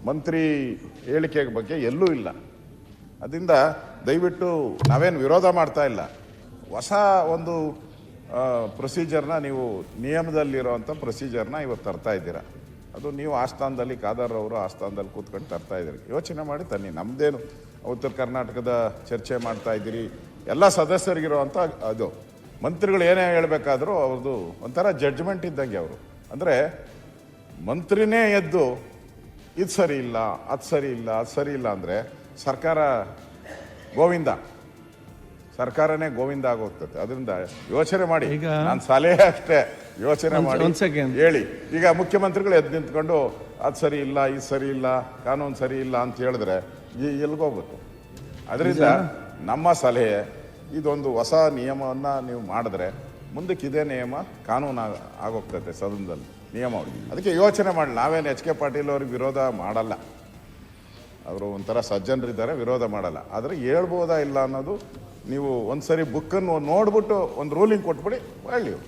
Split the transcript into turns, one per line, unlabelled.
ಮಂತ್ರಿ ಹೇಳಿಕೆ ಬಗ್ಗೆ ಎಲ್ಲೂ ಇಲ್ಲ. ಅದರಿಂದ ದಯವಿಟ್ಟು ನಾವೇನು ವಿರೋಧ ಮಾಡ್ತಾ ಇಲ್ಲ. ಹೊಸ ಒಂದು ಪ್ರೊಸೀಜರ್ನ ನೀವು ನಿಯಮದಲ್ಲಿರೋವಂಥ ಪ್ರೊಸೀಜರ್ನ ಇವತ್ತು ತರ್ತಾ ಇದ್ದೀರಾ. ಅದು ನೀವು ಆಸ್ಥಾನದಲ್ಲಿ ಖಾದರ್ ಅವರು ಆಸ್ಥಾನದಲ್ಲಿ ಕೂತ್ಕೊಂಡು ತರ್ತಾ ಇದ್ದೀರಿ. ಯೋಚನೆ ಮಾಡಿ ತನ್ನಿ. ನಮ್ಮದೇನು ಉತ್ತರ ಕರ್ನಾಟಕದ ಚರ್ಚೆ ಮಾಡ್ತಾ ಇದ್ದೀರಿ. ಎಲ್ಲ ಸದಸ್ಯರಿಗಿರುವಂಥ ಅದು ಮಂತ್ರಿಗಳು ಏನೇ ಹೇಳಬೇಕಾದ್ರೂ ಅವ್ರದ್ದು ಒಂಥರ ಜಡ್ಜ್ಮೆಂಟ್ ಇದ್ದಂಗೆ ಅವರು. ಅಂದರೆ ಮಂತ್ರಿನೇ ಎದ್ದು ಇದು ಸರಿ ಇಲ್ಲ, ಅದು ಸರಿ ಇಲ್ಲ, ಅದು ಸರಿ ಇಲ್ಲ ಅಂದರೆ ಸರ್ಕಾರ ಗೋವಿಂದ, ಸರ್ಕಾರನೇ ಗೋವಿಂದ ಆಗೋಗ್ತದೆ. ಅದರಿಂದ ಯೋಚನೆ ಮಾಡಿ. ನಾನು ಸಲಹೆ ಅಷ್ಟೇ, ಯೋಚನೆ ಮಾಡಿ ಹೇಳಿ. ಈಗ ಮುಖ್ಯಮಂತ್ರಿಗಳು ಎದ್ದು ನಿಂತ್ಕೊಂಡು ಅದು ಸರಿ ಇಲ್ಲ, ಇದು ಸರಿ ಇಲ್ಲ, ಕಾನೂನು ಸರಿ ಇಲ್ಲ ಅಂತ ಹೇಳಿದ್ರೆ ಎಲ್ಗೋಗ್ಬೇಕು. ಅದರಿಂದ ನಮ್ಮ ಸಲಹೆ ಇದೊಂದು ಹೊಸ ನಿಯಮವನ್ನು ನೀವು ಮಾಡಿದ್ರೆ ಮುಂದಕ್ಕೆ ಇದೇ ನಿಯಮ ಕಾನೂನು ಆಗೋಗ್ತದೆ ಸದನದಲ್ಲಿ ನಿಯಮಾವಳಿ. ಅದಕ್ಕೆ ಯೋಚನೆ ಮಾಡಿ. ನಾವೇನು ಎಚ್ ಕೆ ಪಾಟೀಲ್ ಅವ್ರಿಗೆ ವಿರೋಧ ಮಾಡಲ್ಲ, ಅವರು ಒಂಥರ ಸಜ್ಜನರಿದ್ದಾರೆ, ವಿರೋಧ ಮಾಡಲ್ಲ. ಆದರೆ ಹೇಳ್ಬೋದಾ ಇಲ್ಲ ಅನ್ನೋದು ನೀವು ಒಂದು ಸರಿ ಬುಕ್ಕನ್ನು ನೋಡ್ಬಿಟ್ಟು ಒಂದು ರೂಲಿಂಗ್ ಕೊಟ್ಬಿಡಿ, ಹೇಳಿ.